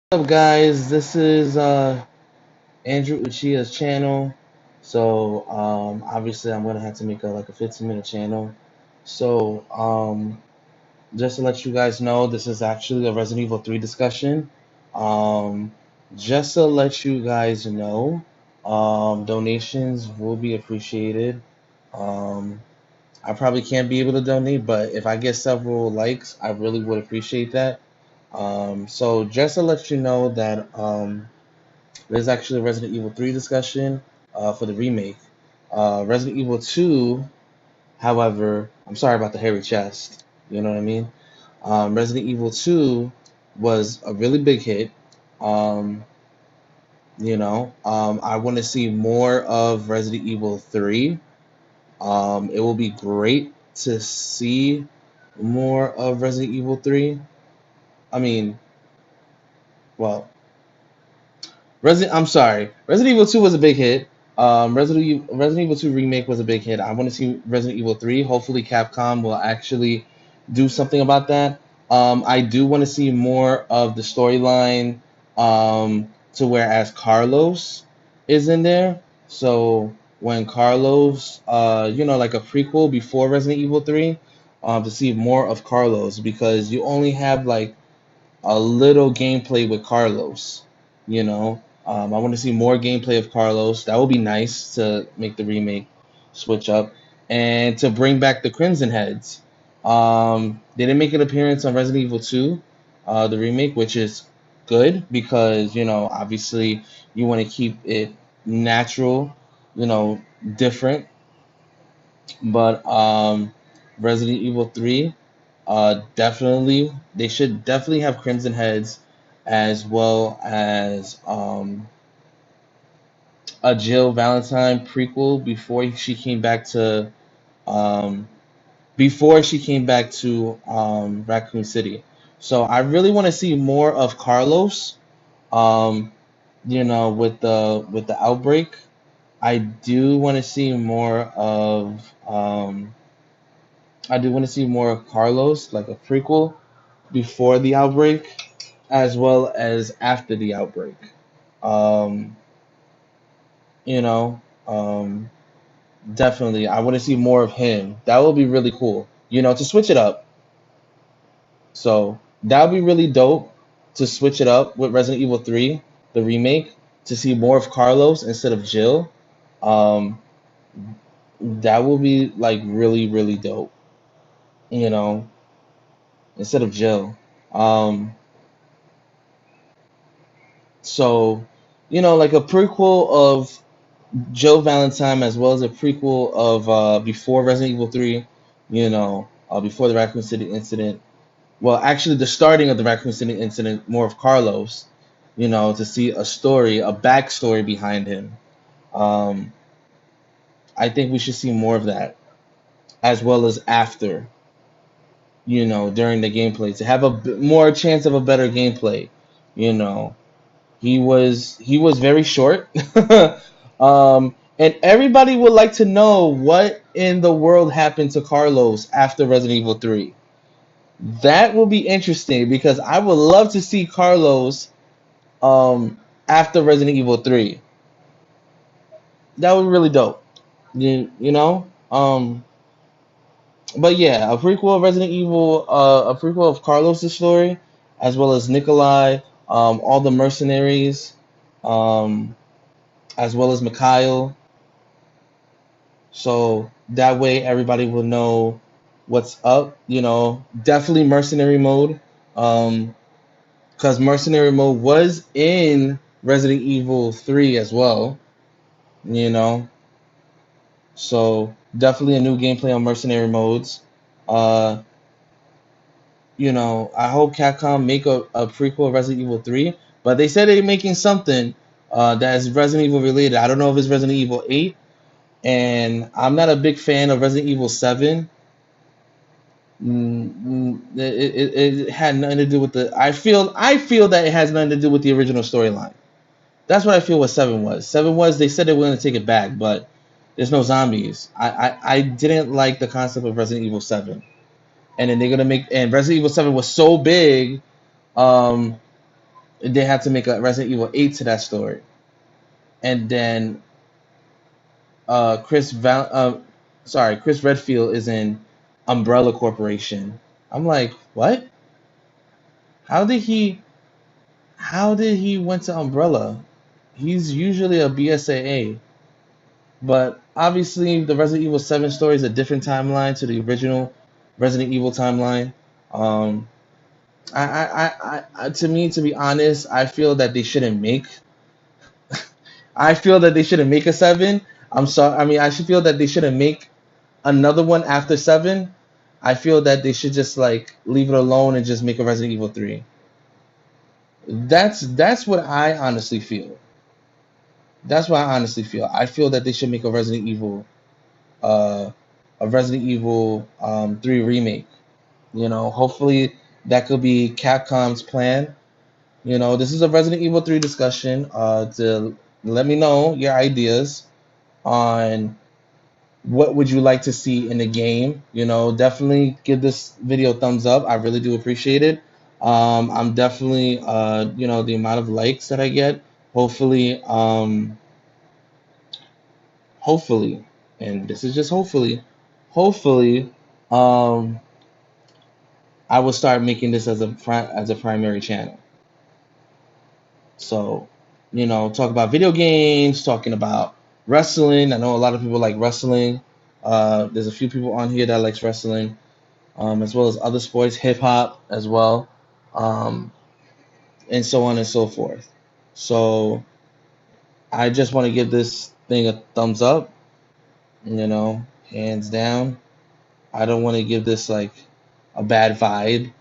What's up, guys? This is Andrew Uchiha's channel. So obviously I'm gonna have to make like a 15-minute channel. So just to let you guys know, this is actually a Resident Evil 3 discussion. Um, just to let you guys know, donations will be appreciated. Um, I probably can't be able to donate, but if I get several likes, I really would appreciate that. So just to let you know that there's actually a Resident Evil 3 discussion for the remake. Resident Evil 2, however, I'm sorry about the hairy chest. You know what I mean? Resident Evil 2 was a really big hit. Um, I want to see more of Resident Evil 3. It will be great to see more of Resident Evil 3. I mean, well, I'm sorry. Resident Evil 2 was a big hit. Resident Evil 2 remake was a big hit. I want to see Resident Evil 3. Hopefully, Capcom will actually do something about that. I do want to see more of the storyline to whereas Carlos is in there. So when Carlos, like a prequel before Resident Evil 3, to see more of Carlos because you only have like a little gameplay with Carlos. I want to see more gameplay of Carlos. That would be nice to make the remake switch up and to bring back the Crimson Heads. They didn't make an appearance on Resident Evil 2, the remake, which is good because obviously you want to keep it natural, different. But Resident Evil 3, definitely they should definitely have Crimson Heads as well as a Jill Valentine prequel um, before she came back to Raccoon City. So I really want to see more of Carlos. Um, with the outbreak, I do want to see more of I do want to see more of Carlos, like a prequel before the outbreak, as well as after the outbreak. Um, you know, um, Definitely, I want to see more of him. That would be really cool. To switch it up. So that would be really dope to switch it up with Resident Evil 3, the remake, to see more of Carlos instead of Jill. Um, that will be like really, really dope. You know, instead of Jill. Um, so, like a prequel of Joe Valentine as well as a prequel of before Resident Evil 3, before the Raccoon City incident. Well, actually, the starting of the Raccoon City incident, more of Carlos, to see a story, a backstory behind him. Um, I think we should see more of that, as well as after, during the gameplay, to have more chance of a better gameplay. You know, he was very short. And everybody would like to know what in the world happened to Carlos after Resident Evil 3. That will be interesting because I would love to see Carlos after Resident Evil 3. That would be really dope. You know? But yeah, a prequel of Carlos' story, as well as Nikolai, all the mercenaries, um, as well as Mikhail. So that way everybody will know what's up. Definitely mercenary mode. Because mercenary mode was in Resident Evil 3 as well. You know, so definitely a new gameplay on mercenary modes. Uh, I hope Capcom make a prequel of Resident Evil 3, but they said they're making something that is Resident Evil related. I don't know if it's Resident Evil 8, and I'm not a big fan of Resident Evil 7. It had nothing to do with the. I feel that it has nothing to do with the original storyline. That's what I feel what 7 was. 7 was they said they were going to take it back, but there's no zombies. I didn't like the concept of Resident Evil 7. And then they're going to make. And Resident Evil 7 was so big. Um, They had to make a Resident Evil 8 to that story, and then Chris Chris Redfield is in Umbrella Corporation. I'm like, what? How did he? How did he went to Umbrella? He's usually a BSAA, but obviously the Resident Evil 7 story is a different timeline to the original Resident Evil timeline. Um, to me, to be honest, I feel that they shouldn't make. I feel that they shouldn't make a seven. I'm sorry. I mean, I should feel that they shouldn't make another one after seven. I feel that they should just like leave it alone and just make a Resident Evil 3. That's what I honestly feel. That's what I honestly feel. I feel that they should make uh, a Resident Evil 3 remake. Hopefully that could be Capcom's plan. This is a Resident Evil 3 discussion. To let me know your ideas on what would you like to see in the game. Definitely give this video a thumbs up. I really do appreciate it. I'm definitely the amount of likes that I get. Hopefully, hopefully, and this is just hopefully, um, I will start making this as a primary channel. So, talk about video games, talking about wrestling. I know a lot of people like wrestling. There's a few people on here that likes wrestling, as well as other sports, hip hop as well, um, and so on and so forth. So I just want to give this thing a thumbs up, hands down. I don't want to give this like a bad vibe.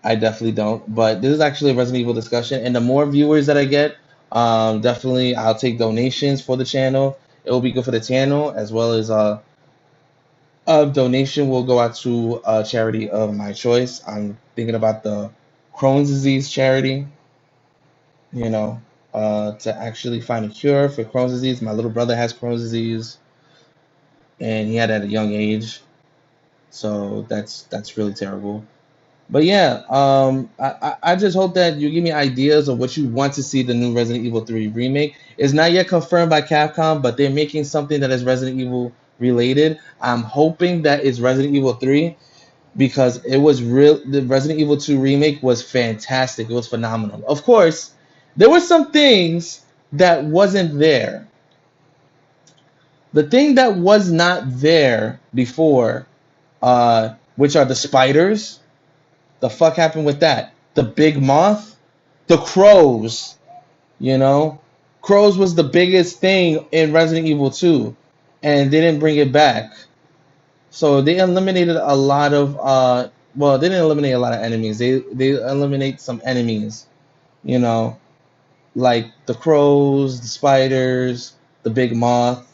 I definitely don't. But this is actually a Resident Evil discussion, and the more viewers that I get, definitely I'll take donations for the channel. It will be good for the channel as well as a donation will go out to a charity of my choice. I'm thinking about the Crohn's disease charity. You know, to actually find a cure for Crohn's disease. My little brother has Crohn's disease, and he had it at a young age, so that's really terrible. But yeah, I just hope that you give me ideas of what you want to see the new Resident Evil 3 remake. It's not yet confirmed by Capcom, but they're making something that is Resident Evil related. I'm hoping that it's Resident Evil 3 because it was real. The Resident Evil 2 remake was fantastic. It was phenomenal. Of course, there were some things that wasn't there. The thing that was not there before, which are the spiders. The fuck happened with that? The big moth? The crows, you know? Crows was the biggest thing in Resident Evil 2, and they didn't bring it back. So they eliminated a lot of well, they didn't eliminate a lot of enemies. They eliminate some enemies, you know, like the crows, the spiders, the big moth.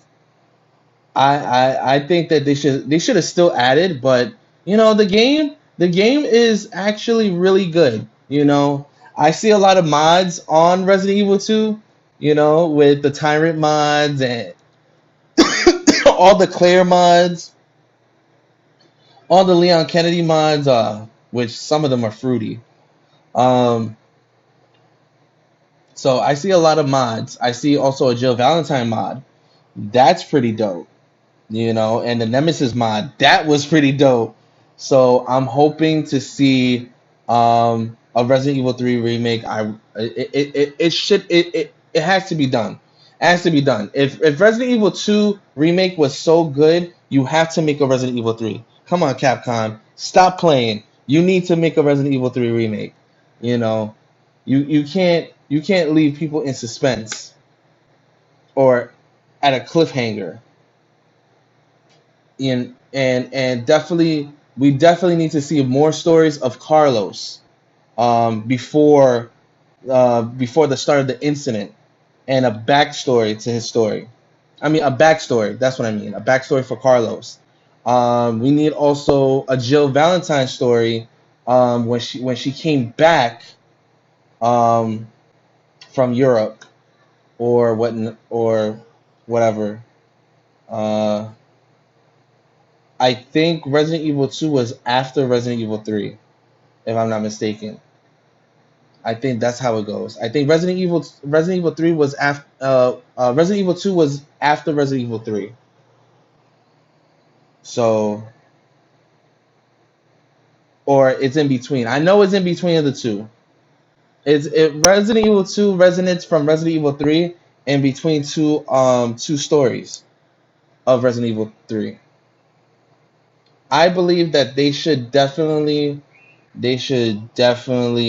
I think that they should have still added, but the game is actually really good. I see a lot of mods on Resident Evil 2, with the Tyrant mods and all the Claire mods, all the Leon Kennedy mods, which some of them are fruity. Um, so I see a lot of mods. I see also a Jill Valentine mod. That's pretty dope. And the Nemesis mod that was pretty dope. So I'm hoping to see a Resident Evil 3 remake. It should it has to be done. It has to be done. If Resident Evil 2 remake was so good, you have to make a Resident Evil 3. Come on, Capcom, stop playing. You need to make a Resident Evil 3 remake. You know, you can't leave people in suspense or at a cliffhanger and definitely we definitely need to see more stories of Carlos before the start of the incident and a backstory to his story. I mean a backstory. That's what I mean. A backstory for Carlos. We need also a Jill Valentine story when she came back um, from Europe or whatever. Uh, I think Resident Evil 2 was after Resident Evil 3, if I'm not mistaken. I think that's how it goes. I think Resident Evil 3 was after Resident Evil 2 was after Resident Evil 3. So or it's in between. I know it's in between of the two. Resident Evil 2 resonates from Resident Evil 3 in between two stories of Resident Evil 3. I believe that they should definitely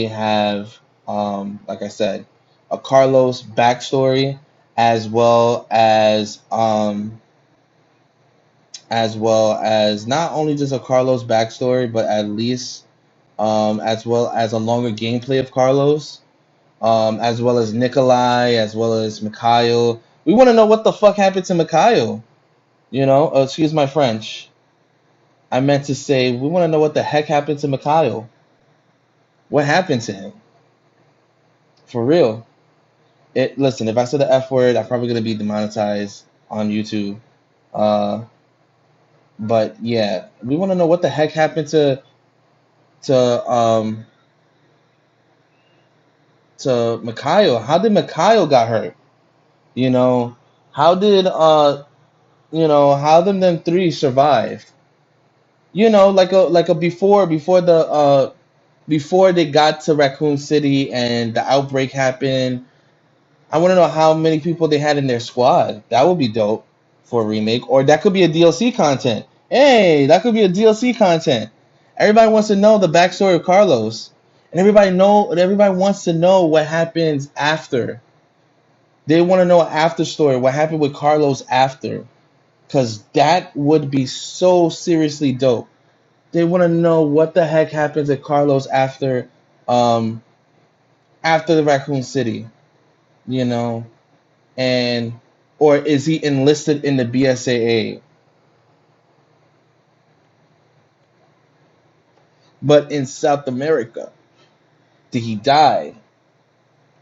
have like I said, a Carlos backstory as well as not only just a Carlos backstory, but at least as well as a longer gameplay of Carlos, as well as Nikolai, as well as Mikhail. We want to know what the fuck happened to Mikhail. Excuse my French. I meant to say we want to know what the heck happened to Mikhail. What happened to him? For real. Listen, if I said the F word, I'm probably gonna be demonetized on YouTube. Uh, but yeah, we want to know what the heck happened to um to Mikhail. How did Mikhail got hurt? You know, how did how did them three survive? Like a before they got to Raccoon City and the outbreak happened. I want to know how many people they had in their squad. That would be dope for a remake, or that could be a DLC content. Hey, that could be a DLC content. Everybody wants to know the backstory of Carlos, and everybody wants to know what happens after. They want to know after story, what happened with Carlos after, because that would be so seriously dope. They want to know what the heck happens to Carlos um, after the Raccoon City, you know, and or is he enlisted in the BSAA? But in South America, did he die?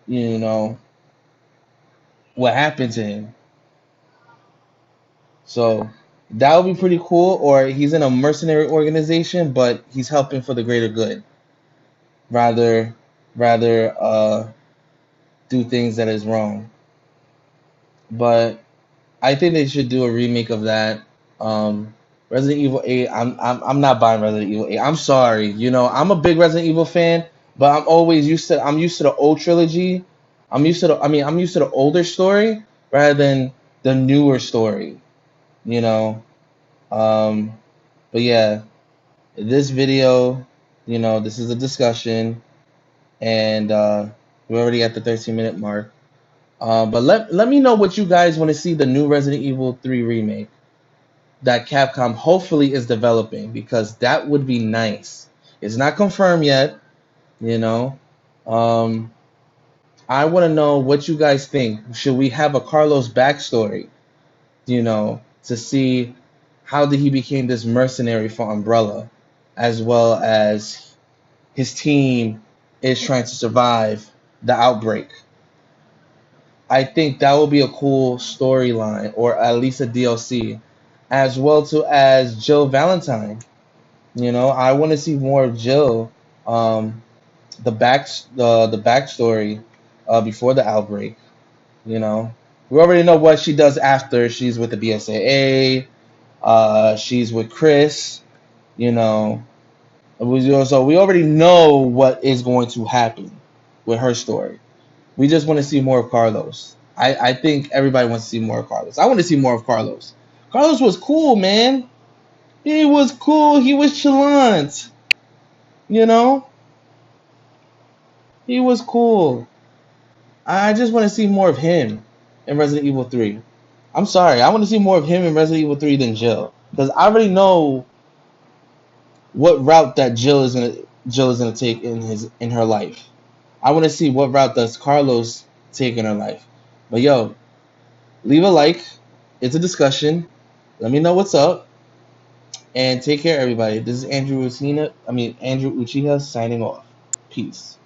You know, what happened to him? So that would be pretty cool. Or he's in a mercenary organization, but he's helping for the greater good. Rather, rather do things that is wrong. But I think they should do a remake of that. Um, Resident Evil 8. I'm not buying Resident Evil 8. I'm sorry. I'm a big Resident Evil fan, but I'm used to the old trilogy. I'm used to the older story rather than the newer story. You know. Um, but yeah, this video, this is a discussion, and we're already at the 13-minute mark. But let me know what you guys want to see the new Resident Evil 3 remake that Capcom hopefully is developing, because that would be nice. It's not confirmed yet, you know. Um, I want to know what you guys think. Should we have a Carlos backstory, to see how did he became this mercenary for Umbrella, as well as his team is trying to survive the outbreak. I think that would be a cool storyline, or at least a DLC, as well to as Jill Valentine. I want to see more of Jill, um, the backstory before the outbreak. You know, we already know what she does after she's with the BSAA. She's with Chris. You know, so we already know what is going to happen with her story. We just want to see more of Carlos. I think everybody wants to see more of Carlos. I want to see more of Carlos. Carlos was cool, man. He was cool. He was chalant. You know? He was cool. I just want to see more of him in Resident Evil 3. I'm sorry. I want to see more of him in Resident Evil 3 than Jill. Because I already know what route that Jill is gonna take in her life. I want to see what route does Carlos take in her life. But yo, leave a like. It's a discussion. Let me know what's up. And take care, everybody. This is Andrew Uchiha signing off. Peace.